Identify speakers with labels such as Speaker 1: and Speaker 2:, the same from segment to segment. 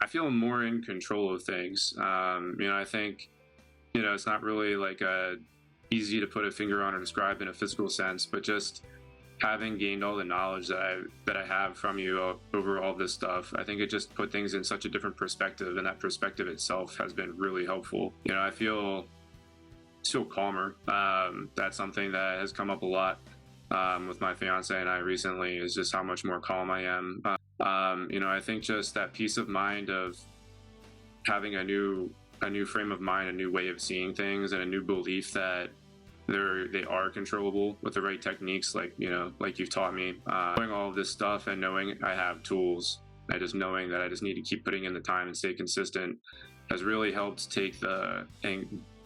Speaker 1: I feel more in control of things. I think, it's not really like easy to put a finger on or describe in a physical sense, but just having gained all the knowledge that I have from you over all this stuff, I think it just put things in such a different perspective, and that perspective itself has been really helpful. I feel calmer. That's something that has come up a lot with my fiance and I recently, is just how much more calm I am. I think just that peace of mind of having a new frame of mind, a new way of seeing things, and a new belief that they are controllable with the right techniques, like you've taught me. Doing all of this stuff and knowing I have tools, knowing that I just need to keep putting in the time and stay consistent, has really helped take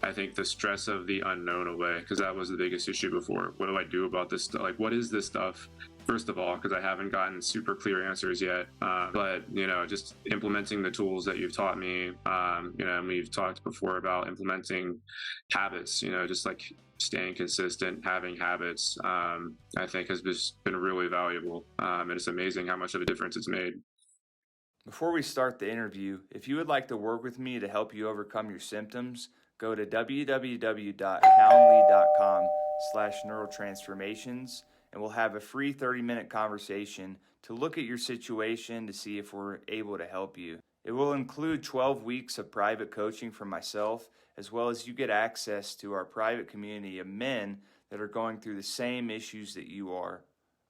Speaker 1: I think the stress of the unknown away, because that was the biggest issue before. What do I do about this stuff? Like, what is this stuff? First of all, because I haven't gotten super clear answers yet. But just implementing the tools that you've taught me. We've talked before about implementing habits. Just like staying consistent, having habits. I think has just been really valuable, and it's amazing how much of a difference it's made.
Speaker 2: Before we start the interview, if you would like to work with me to help you overcome your symptoms, go to www.calendly.com/neurotransformations, and we'll have a free 30-minute conversation to look at your situation to see if we're able to help you. It will include 12 weeks of private coaching from myself, as well as you get access to our private community of men that are going through the same issues that you are.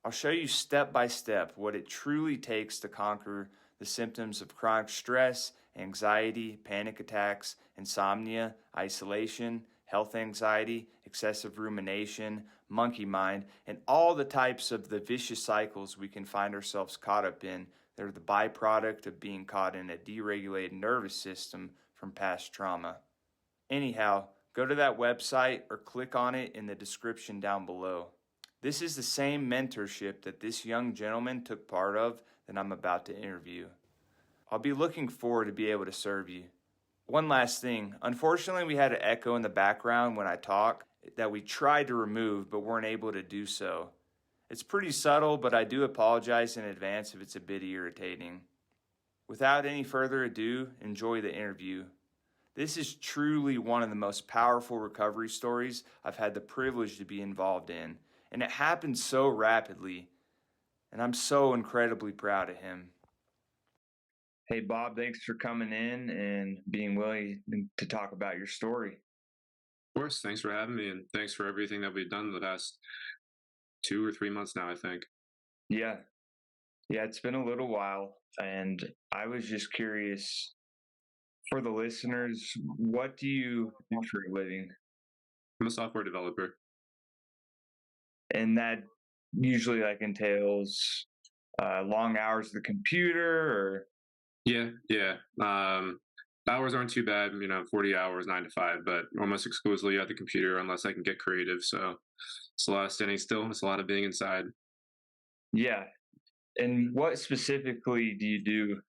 Speaker 2: I'll show you step by step what it truly takes to conquer the symptoms of chronic stress, anxiety, panic attacks, insomnia, isolation, health anxiety, excessive rumination, monkey mind, and all the types of the vicious cycles we can find ourselves caught up in that are the byproduct of being caught in a deregulated nervous system from past trauma. Anyhow, go to that website or click on it in the description down below. This is the same mentorship that this young gentleman took part of that I'm about to interview. I'll be looking forward to be able to serve you. One last thing. Unfortunately, we had an echo in the background when I talk that we tried to remove but weren't able to do so. It's pretty subtle, but I do apologize in advance if it's a bit irritating. Without any further ado, enjoy the interview. This is truly one of the most powerful recovery stories I've had the privilege to be involved in, and it happened so rapidly, and I'm so incredibly proud of him. Hey, Bob, thanks for coming in and being willing to talk about your story.
Speaker 1: Of course, thanks for having me, and thanks for everything that we've done the past 2 or 3 months now, I think.
Speaker 2: Yeah, it's been a little while, and I was just curious, for the listeners, what do you do for a living?
Speaker 1: I'm a software developer.
Speaker 2: And that usually entails long hours at the computer, or?
Speaker 1: Yeah. Hours aren't too bad, 40 hours, 9 to 5, but almost exclusively at the computer unless I can get creative. So it's a lot of standing still. It's a lot of being inside.
Speaker 2: Yeah. And what specifically do you do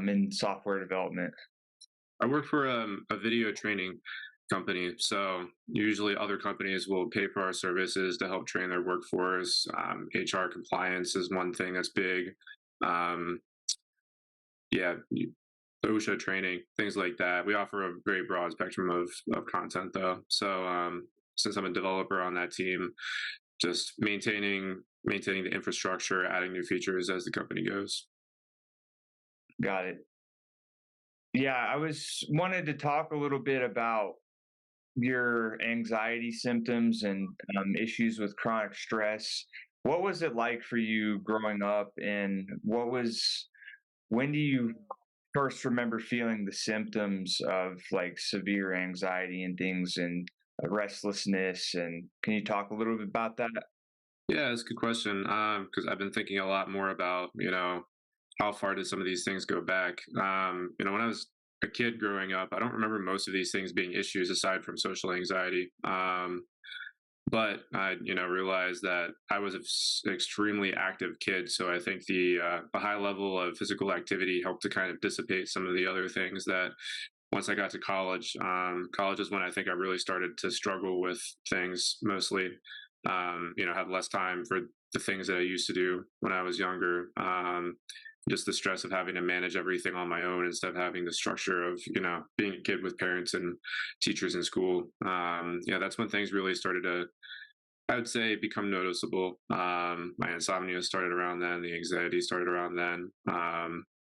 Speaker 2: in software development?
Speaker 1: I work for a video training company. So usually other companies will pay for our services to help train their workforce. HR compliance is one thing that's big. OSHA training, things like that. We offer a very broad spectrum of content though. So since I'm a developer on that team, just maintaining the infrastructure, adding new features as the company goes.
Speaker 2: Got it. Yeah, I wanted to talk a little bit about your anxiety symptoms and issues with chronic stress. What was it like for you growing up, and when do you first remember feeling the symptoms of severe anxiety and things, and restlessness? And can you talk a little bit about that?
Speaker 1: Yeah, that's a good question. Because I've been thinking a lot more about, how far did some of these things go back? When I was a kid growing up, I don't remember most of these things being issues aside from social anxiety. But I, realized that I was an extremely active kid. So I think the high level of physical activity helped to kind of dissipate some of the other things that once I got to college, college is when I think I really started to struggle with things mostly, have less time for the things that I used to do when I was younger. just the stress of having to manage everything on my own instead of having the structure of, being a kid with parents and teachers in school. Yeah, that's when things really started to, I would say, become noticeable. My insomnia started around then. The anxiety started around then.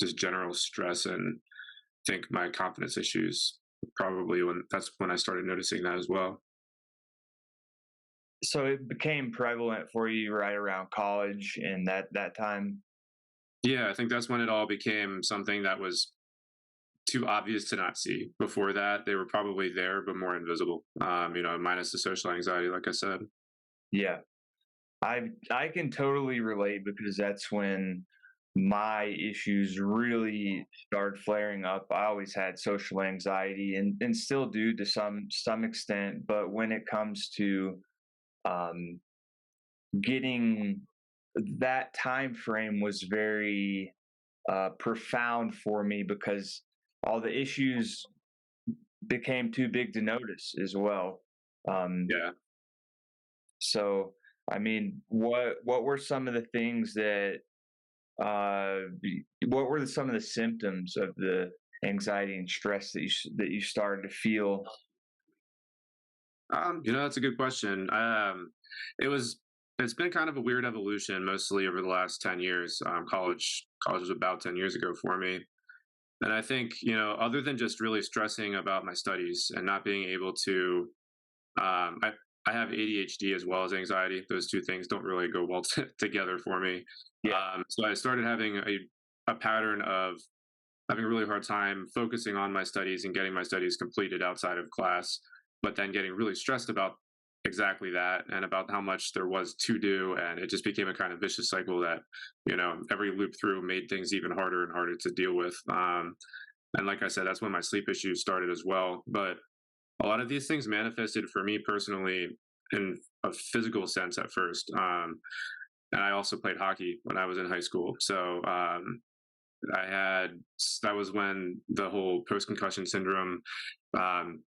Speaker 1: Just general stress, and I think my confidence issues probably that's when I started noticing that as well.
Speaker 2: So it became prevalent for you right around college and that time.
Speaker 1: Yeah, I think that's when it all became something that was too obvious to not see. Before that, they were probably there, but more invisible. Minus the social anxiety, like I said.
Speaker 2: Yeah. I can totally relate because that's when my issues really started flaring up. I always had social anxiety and still do to some extent, but when it comes to um, getting that time frame was very profound for me because all the issues became too big to notice as well. Um,
Speaker 1: Yeah.
Speaker 2: so, I mean, what were some of the things that what were some of the symptoms of the anxiety and stress that you started to feel?
Speaker 1: That's a good question. It was it's been kind of a weird evolution, mostly over the last 10 years. College was about 10 years ago for me, and I think other than just really stressing about my studies and not being able to, I have ADHD as well as anxiety. Those two things don't really go well together for me.
Speaker 2: Yeah,
Speaker 1: So I started having a pattern of having a really hard time focusing on my studies and getting my studies completed outside of class, but then getting really stressed about exactly that and about how much there was to do. And it just became a kind of vicious cycle that, every loop through made things even harder and harder to deal with. And like I said, that's when my sleep issues started as well. But a lot of these things manifested for me personally in a physical sense at first. And I also played hockey when I was in high school. So I had that was when the whole post concussion syndrome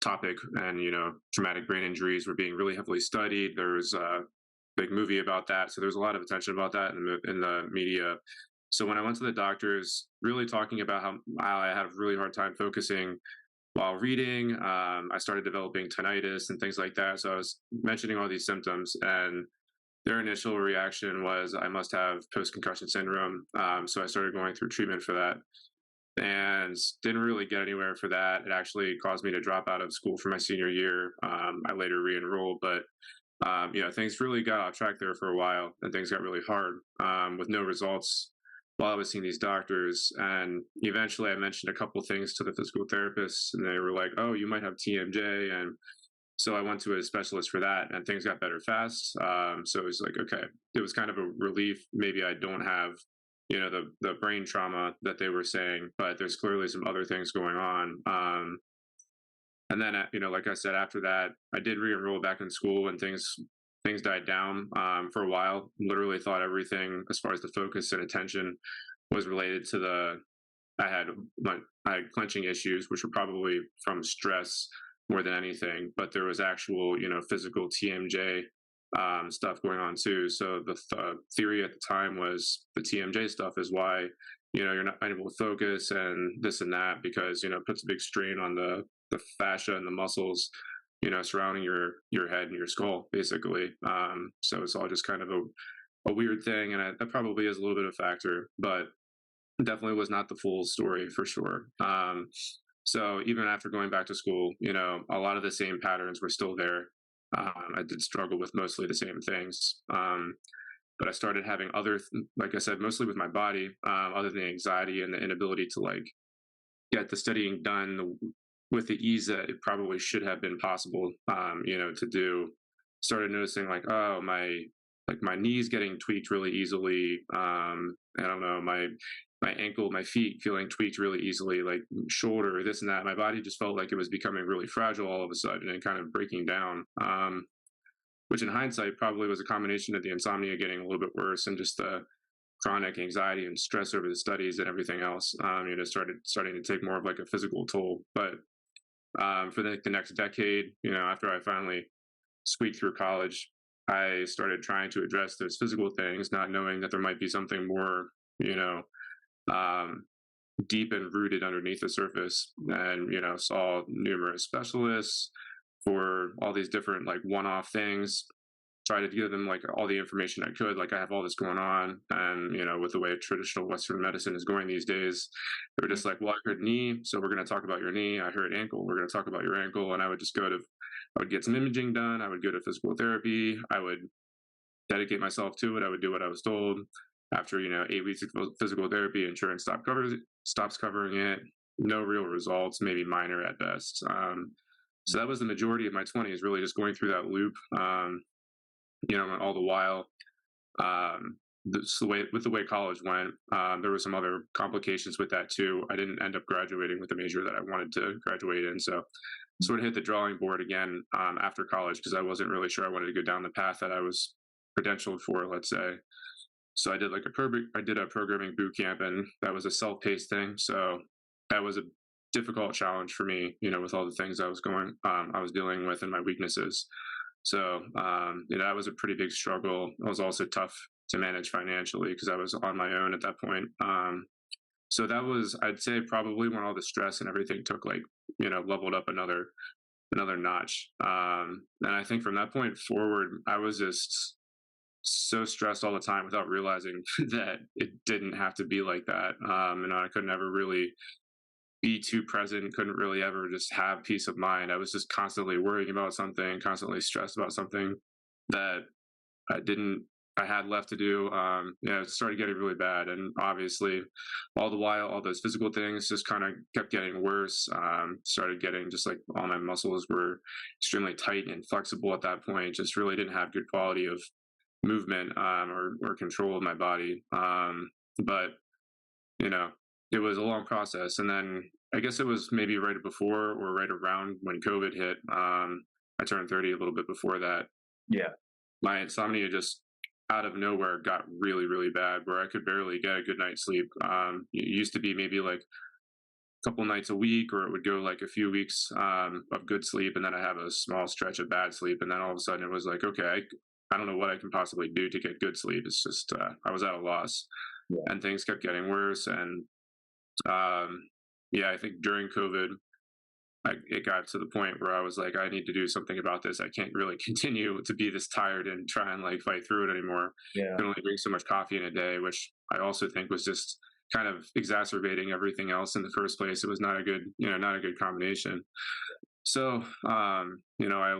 Speaker 1: topic and traumatic brain injuries were being really heavily studied. There was a big movie about that, so there's a lot of attention about that in the media. So when I went to the doctors, really talking about how I had a really hard time focusing while reading, I started developing tinnitus and things like that. So I was mentioning all these symptoms, and their initial reaction was I must have post concussion syndrome. So I started going through treatment for that and didn't really get anywhere for that. It actually caused me to drop out of school for my senior year. I later re-enrolled, but things really got off track there for a while, and things got really hard with no results while I was seeing these doctors. And eventually, I mentioned a couple things to the physical therapists, and they were like, "Oh, you might have TMJ," and so I went to a specialist for that, and things got better fast. So it was like, okay, it was kind of a relief. Maybe I don't have, the brain trauma that they were saying, but there's clearly some other things going on. And then, like I said, after that, I did re-enroll back in school, and things died down for a while. Literally thought everything as far as the focus and attention was related to I had I had clenching issues, which were probably from stress more than anything, but there was actual, physical TMJ stuff going on too. So the theory at the time was the TMJ stuff is why, you're not able to focus and this and that because, it puts a big strain on the fascia and the muscles, surrounding your head and your skull, basically. So it's all just kind of a weird thing. And that probably is a little bit of a factor, but definitely was not the full story for sure. So even after going back to school, a lot of the same patterns were still there. I did struggle with mostly the same things. But I started having like I said, mostly with my body, other than the anxiety and the inability to like get the studying done with the ease that it probably should have been possible, to do. Started noticing like, oh, my knees getting tweaked really easily. I don't know, my ankle, my feet feeling tweaked really easily, like shoulder, this and that. My body just felt like it was becoming really fragile all of a sudden and kind of breaking down. Which in hindsight probably was a combination of the insomnia getting a little bit worse and just the chronic anxiety and stress over the studies and everything else. Starting to take more of like a physical toll. But for the next decade, after I finally squeaked through college, I started trying to address those physical things, not knowing that there might be something more, um, deep and rooted underneath the surface, and saw numerous specialists for all these different like one-off things. Try to give them like all the information I could, like I have all this going on, and with the way traditional Western medicine is going these days, they were just like, well, I heard knee, so we're going to talk about your knee. I heard ankle, we're going to talk about your ankle. And I would just I would get some imaging done, I would go to physical therapy, I would dedicate myself to it, I would do what I was told. After 8 weeks of physical therapy, insurance stops covering it. No real results, maybe minor at best. So that was the majority of my 20s, really just going through that loop. All the while, the way college went, there were some other complications with that too. I didn't end up graduating with the major that I wanted to graduate in, so sort of hit the drawing board again after college, because I wasn't really sure I wanted to go down the path that I was credentialed for, let's say. So I did a programming boot camp, and that was a self-paced thing. So that was a difficult challenge for me, with all the things I was dealing with and my weaknesses. So that was a pretty big struggle. It was also tough to manage financially because I was on my own at that point. So that was, I'd say, probably when all the stress and everything took leveled up another notch. And I think from that point forward, I was just so stressed all the time without realizing that it didn't have to be like that. I could never really be too present, couldn't really ever just have peace of mind. I was just constantly worrying about something, constantly stressed about something that I had left to do. It started getting really bad. And obviously, all the while, all those physical things just kind of kept getting worse. Started getting just like all my muscles were extremely tight and flexible at that point, just really didn't have good quality of movement or control of my body. But it was a long process. And then I guess it was maybe right before or right around when COVID hit. I turned 30 a little bit before that.
Speaker 2: Yeah.
Speaker 1: My insomnia just out of nowhere got really, really bad, where I could barely get a good night's sleep. It used to be maybe like a couple nights a week, or it would go like a few weeks of good sleep, and then I have a small stretch of bad sleep. And then all of a sudden it was like, okay, I don't know what I can possibly do to get good sleep. It's just, I was at a loss. Yeah. And things kept getting worse. And I think during COVID, it got to the point where I was like, I need to do something about this. I can't really continue to be this tired and try and like fight through it anymore. Yeah. I can only drink so much coffee in a day, which I also think was just kind of exacerbating everything else in the first place. It was not a good combination. So, I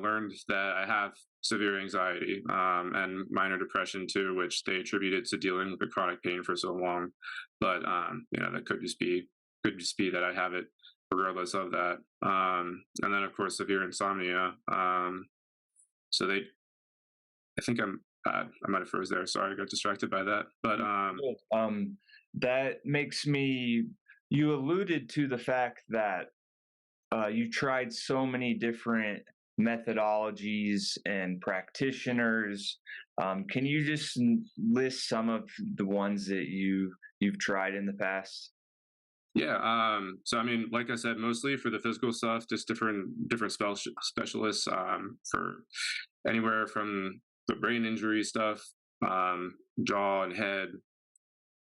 Speaker 1: learned that I have severe anxiety and minor depression too, which they attributed to dealing with the chronic pain for so long. But that could just be that I have it regardless of that. And then of course severe insomnia. So I think I might have froze there. Sorry, I got distracted by that. But
Speaker 2: that makes me. You alluded to the fact that you tried so many different methodologies and practitioners. Can you just list some of the ones that you've tried in the past?
Speaker 1: Yeah. So I mean, like I said, mostly for the physical stuff, just different specialists for anywhere from the brain injury stuff, jaw and head,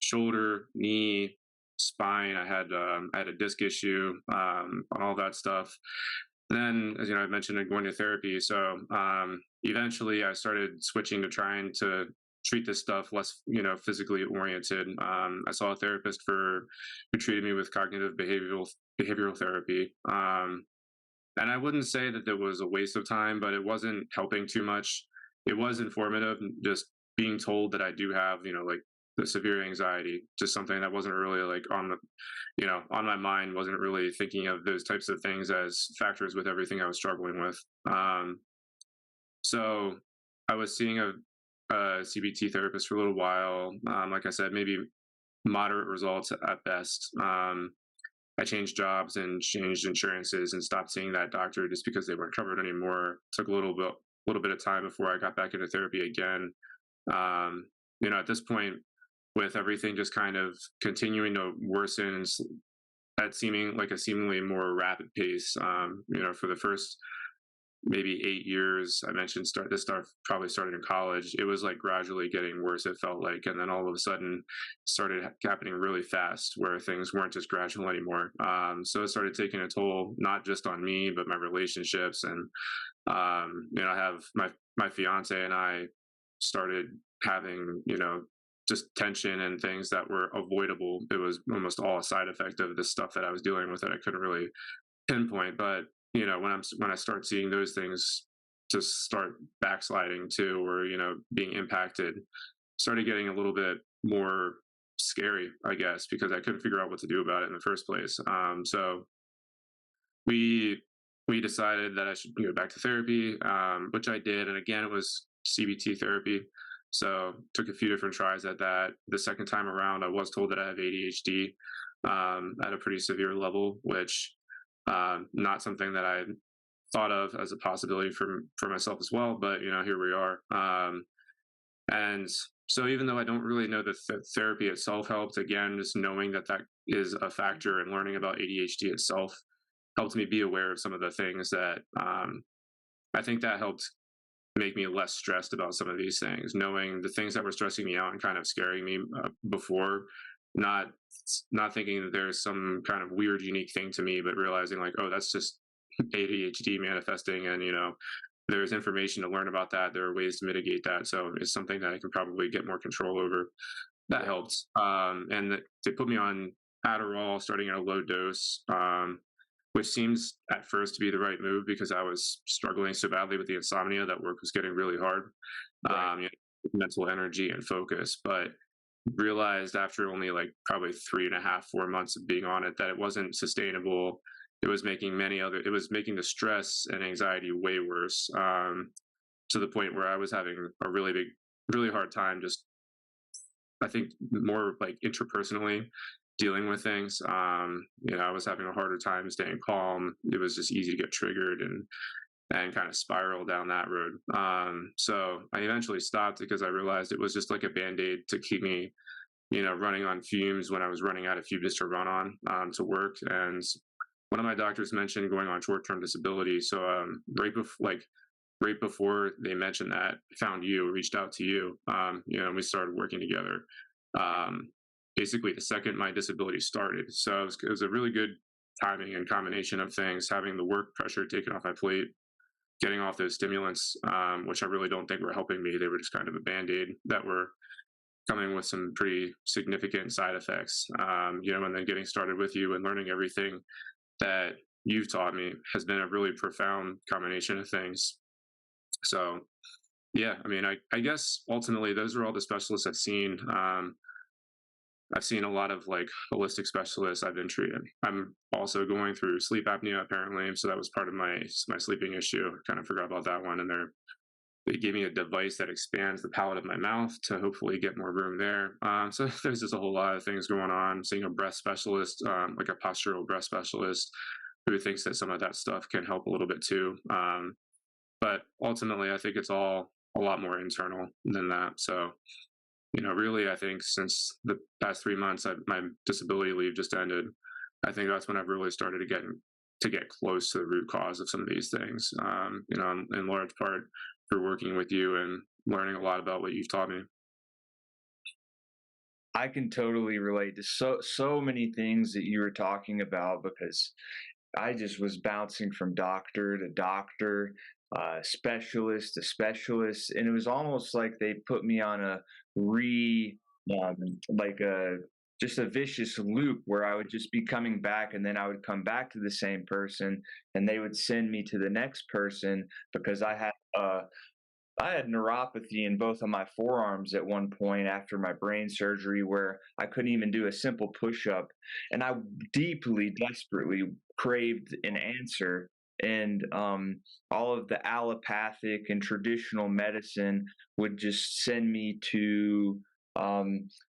Speaker 1: shoulder, knee, spine. I had a disc issue on all that stuff. Then, as I mentioned, going to therapy. So eventually, I started switching to trying to treat this stuff less, physically oriented. I saw a therapist who treated me with cognitive behavioral therapy. And I wouldn't say that it was a waste of time, but it wasn't helping too much. It was informative, just being told that I do have, like the severe anxiety, just something that wasn't really like on my mind, wasn't really thinking of those types of things as factors with everything I was struggling with. So I was seeing a CBT therapist for a little while. Like I said, maybe moderate results at best. I changed jobs and changed insurances and stopped seeing that doctor just because they weren't covered anymore. Took a little bit of time before I got back into therapy again. At this point, with everything just kind of continuing to worsen at seemingly more rapid pace, for the first maybe 8 years. I mentioned this probably started in college. It was like gradually getting worse, it felt like, and then all of a sudden started happening really fast where things weren't just gradual anymore. So it started taking a toll, not just on me, but my relationships. And I have my fiance and I started having, just tension and things that were avoidable. It was almost all a side effect of the stuff that I was dealing with that I couldn't really pinpoint. But when I start seeing those things just start backsliding too, or being impacted, started getting a little bit more scary, I guess, because I couldn't figure out what to do about it in the first place. So we decided that I should go back to therapy, which I did, and again it was CBT therapy. So took a few different tries at that. The second time around, I was told that I have ADHD at a pretty severe level, which not something that I thought of as a possibility for myself as well. But here we are. And so even though I don't really know the therapy itself helped, again, just knowing that is a factor and learning about ADHD itself helped me be aware of some of the things that I think that helped make me less stressed about some of these things, knowing the things that were stressing me out and kind of scaring me before, not thinking that there's some kind of weird, unique thing to me, but realizing like, oh, that's just ADHD manifesting, and there's information to learn about that. There are ways to mitigate that. So it's something that I can probably get more control over. That helped. And they put me on Adderall starting at a low dose, which seems at first to be the right move because I was struggling so badly with the insomnia that work was getting really hard, right. Mental energy and focus. But realized after only like probably 3.5, 4 months of being on it that it wasn't sustainable. It was making the stress and anxiety way worse, to the point where I was having a really hard time just, I think, more like interpersonally dealing with things. I was having a harder time staying calm. It was just easy to get triggered and kind of spiral down that road. So I eventually stopped because I realized it was just like a Band-Aid to keep me, running on fumes when I was running out of fumes to run on to work. And one of my doctors mentioned going on short-term disability. So right before they mentioned that, I found you, reached out to you, and we started working together. Basically, the second my disability started. So it was a really good timing and combination of things, having the work pressure taken off my plate, getting off those stimulants, which I really don't think were helping me. They were just kind of a Band-Aid that were coming with some pretty significant side effects. And then getting started with you and learning everything that you've taught me has been a really profound combination of things. So, yeah, I mean, I guess ultimately those are all the specialists I've seen. I've seen a lot of like holistic specialists I've been treated. I'm also going through sleep apnea apparently. So that was part of my sleeping issue. I kind of forgot about that one. And they gave me a device that expands the palate of my mouth to hopefully get more room there. So there's just a whole lot of things going on. Seeing a breast specialist, like a postural breast specialist, who thinks that some of that stuff can help a little bit too. But ultimately, I think it's all a lot more internal than that. So, really, I think since the past 3 months, my disability leave just ended. I think that's when I've really started to get close to the root cause of some of these things. In large part for working with you and learning a lot about what you've taught me.
Speaker 2: I can totally relate to so many things that you were talking about, because I just was bouncing from doctor to doctor, specialist to specialist, and it was almost like they put me on like just a vicious loop where I would just be coming back, and then I would come back to the same person, and they would send me to the next person because I had neuropathy in both of my forearms at one point after my brain surgery, where I couldn't even do a simple push-up, and I deeply, desperately craved an answer. And all of the allopathic and traditional medicine would just send me to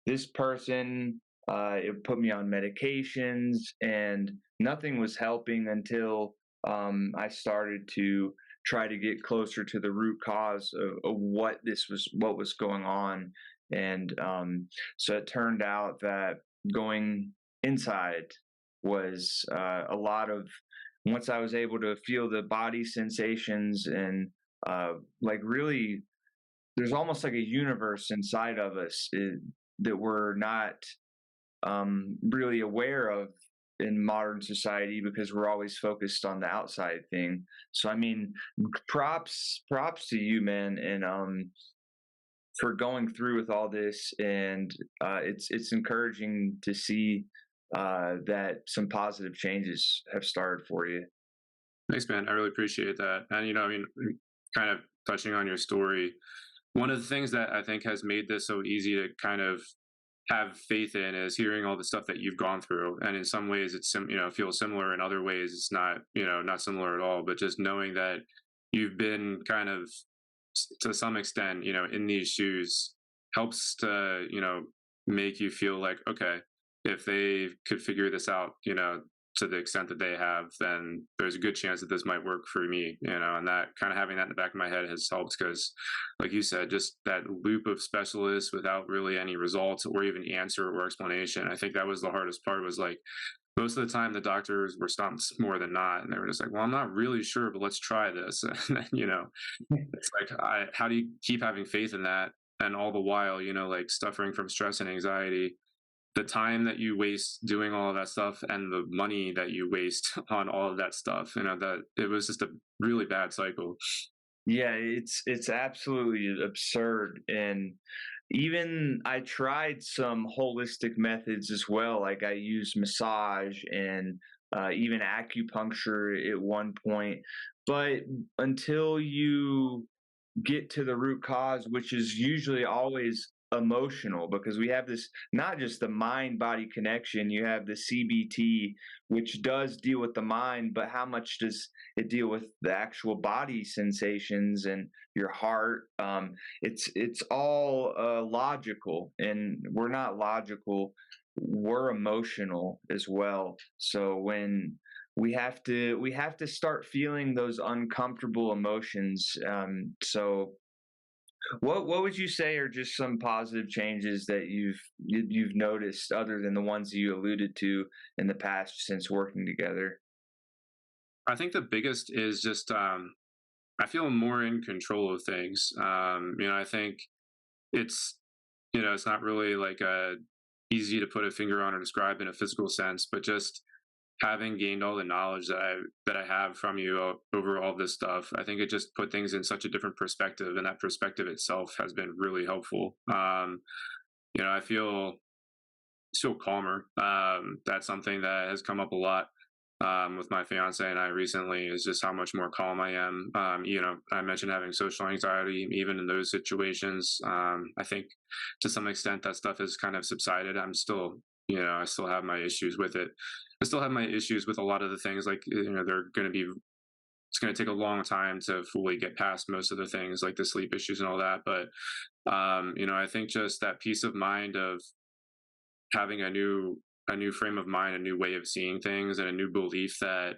Speaker 2: this person. It put me on medications, and nothing was helping until I started to try to get closer to the root cause of what was going on. And so it turned out that going inside was a lot of once I was able to feel the body sensations and like really, there's almost like a universe inside of us that we're not really aware of in modern society because we're always focused on the outside thing. So I mean, props to you, man, and for going through with all this, and it's encouraging to see that some positive changes have started for you.
Speaker 1: Thanks, man. I really appreciate that. And, I mean, kind of touching on your story, one of the things that I think has made this so easy to kind of have faith in is hearing all the stuff that you've gone through. And in some ways it's feels similar. In other ways it's not, not similar at all, but just knowing that you've been kind of to some extent, in these shoes helps to, make you feel like, okay, if they could figure this out, to the extent that they have, then there's a good chance that this might work for me, and that kind of having that in the back of my head has helped because, like you said, just that loop of specialists without really any results or even answer or explanation. I think that was the hardest part was like, most of the time the doctors were stumped more than not. And they were just like, well, I'm not really sure, but let's try this. And then, it's like, how do you keep having faith in that? And all the while, like suffering from stress and anxiety, the time that you waste doing all of that stuff and the money that you waste on all of that stuff, that it was just a really bad cycle.
Speaker 2: Yeah, it's absolutely absurd. And even I tried some holistic methods as well. Like I used massage and even acupuncture at one point. But until you get to the root cause, which is usually always emotional, because we have this not just the mind body connection, you have the CBT, which does deal with the mind, but how much does it deal with the actual body sensations and your heart? It's all logical, and we're not logical, we're emotional as well. So when we have to start feeling those uncomfortable emotions. So what would you say are just some positive changes that you've noticed other than the ones you alluded to in the past since working together?
Speaker 1: I think the biggest is just I feel more in control of things. I think it's it's not really like easy to put a finger on or describe in a physical sense, but just having gained all the knowledge that I have from you over all this stuff, I think it just put things in such a different perspective, and that perspective itself has been really helpful. I feel calmer. That's something that has come up a lot with my fiance and I recently, is just how much more calm I am. I mentioned having social anxiety, even in those situations. I think to some extent that stuff has kind of subsided. I'm still, I still have my issues with it. I still have my issues with a lot of the things, like, they're going to be, it's going to take a long time to fully get past most of the things like the sleep issues and all that. But, I think just that peace of mind of having a new frame of mind, a new way of seeing things, and a new belief that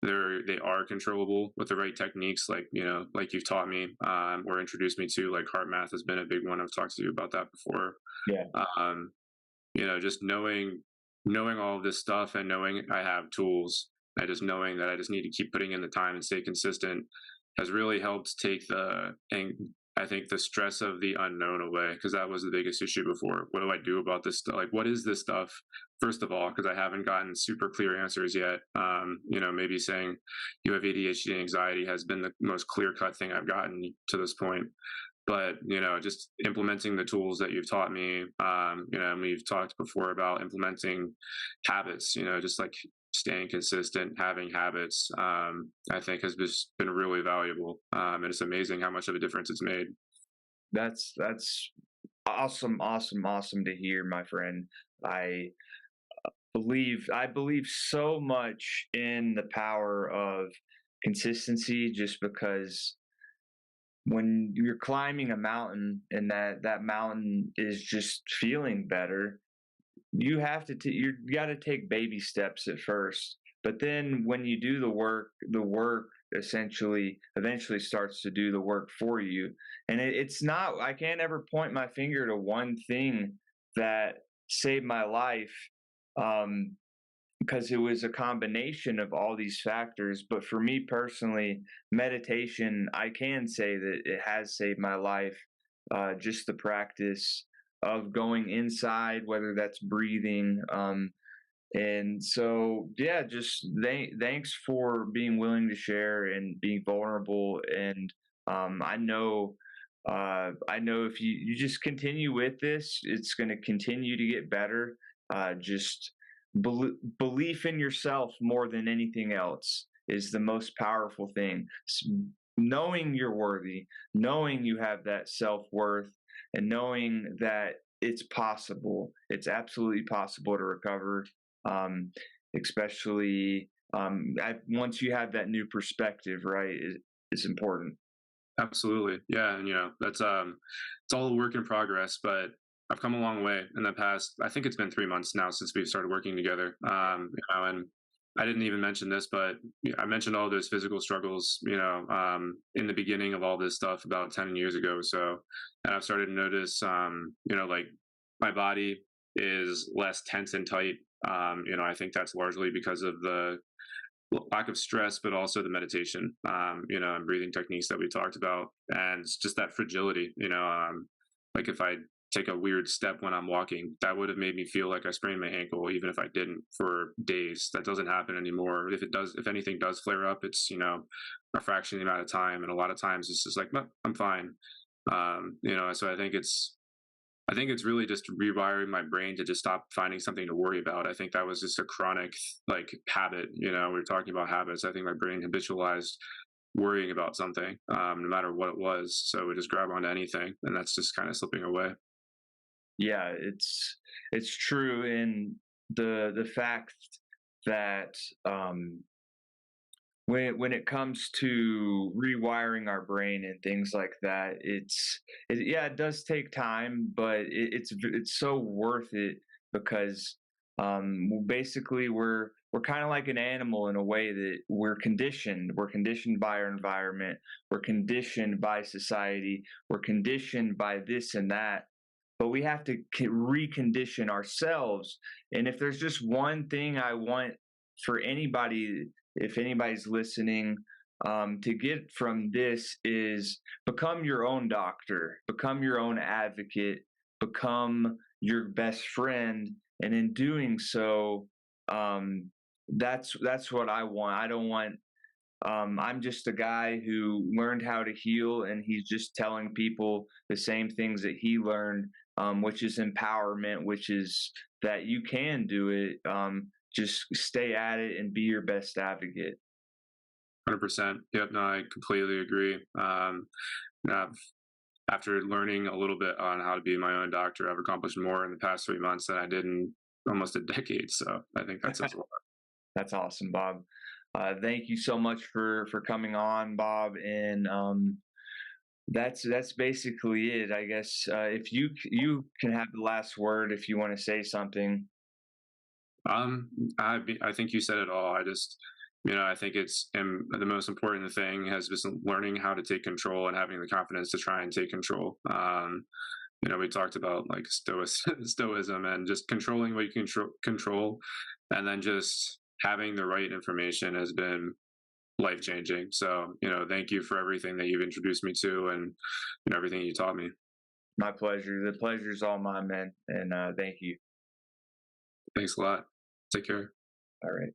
Speaker 1: they are controllable with the right techniques, like like you've taught me or introduced me to, like heart math has been a big one. I've talked to you about that before.
Speaker 2: Yeah.
Speaker 1: Just knowing all of this stuff and knowing I have tools, and just knowing that I just need to keep putting in the time and stay consistent has really helped take I think the stress of the unknown away, because that was the biggest issue before. What do I do about this stuff? Like, what is this stuff? First of all, because I haven't gotten super clear answers yet. Maybe saying you have ADHD and anxiety has been the most clear cut thing I've gotten to this point. But, just implementing the tools that you've taught me, we've talked before about implementing habits, just like staying consistent, having habits, I think has just been really valuable. And it's amazing how much of a difference it's made.
Speaker 2: That's awesome, awesome, awesome to hear, my friend. I I believe so much in the power of consistency, just because when you're climbing a mountain and that mountain is just feeling better, you got to take baby steps at first. But then when you do the work essentially eventually starts to do the work for you. And it's not, I can't ever point my finger to one thing that saved my life. um because it was a combination of all these factors. But for me personally, meditation, I can say that it has saved my life. Just the practice of going inside, whether that's breathing. And so, yeah, just thanks for being willing to share and being vulnerable. And I know if you just continue with this, it's going to continue to get better. Just belief in yourself more than anything else is the most powerful thing. Knowing you're worthy, knowing you have that self worth, and knowing that it's possible. It's absolutely possible to recover, um, especially once you have that new perspective, right? It's important.
Speaker 1: Absolutely. Yeah. And, that's, it's all a work in progress, but I've come a long way in the past. I think it's been 3 months now since we've started working together. And I didn't even mention this, but I mentioned all those physical struggles, in the beginning of all this stuff about 10 years ago. So, and I've started to notice, like my body is less tense and tight. I think that's largely because of the lack of stress, but also the meditation, and breathing techniques that we talked about, and it's just that fragility. Like if I take a weird step when I'm walking, that would have made me feel like I sprained my ankle, even if I didn't for days. That doesn't happen anymore. If it does, if anything does flare up, it's a fraction of the amount of time, and a lot of times it's just like, "No, I'm fine." So I think it's really just rewiring my brain to just stop finding something to worry about. I think that was just a chronic like habit. We were talking about habits. I think my brain habitualized worrying about something, no matter what it was. So we just grab onto anything, and that's just kind of slipping away.
Speaker 2: Yeah, it's true. In the fact that when it comes to rewiring our brain and things like that, yeah, it does take time, but it's so worth it because basically we're kind of like an animal in a way that we're conditioned by our environment, we're conditioned by society, we're conditioned by this and that, but we have to recondition ourselves. And if there's just one thing I want for anybody, if anybody's listening, to get from this is become your own doctor, become your own advocate, become your best friend, and in doing so, that's what I want. I don't want. I'm just a guy who learned how to heal, and he's just telling people the same things that he learned, which is empowerment, which is that you can do it. Just stay at it and be your best advocate.
Speaker 1: 100%. Yep. No, I completely agree. I've, after learning a little bit on how to be my own doctor, I've accomplished more in the past 3 months than I did in almost a decade. So I think that says a lot.
Speaker 2: That's awesome, Bob. Thank you so much for coming on, Bob. And that's basically it, I guess. If you can have the last word, if you want to say something.
Speaker 1: I think you said it all. I just, I think the most important thing has been learning how to take control and having the confidence to try and take control. We talked about like stoicism and just controlling what you can control, and then just having the right information has been life changing. So, thank you for everything that you've introduced me to, and everything you taught me.
Speaker 2: My pleasure. The pleasure's all mine, man. And thank you.
Speaker 1: Thanks a lot. Take care.
Speaker 2: All right.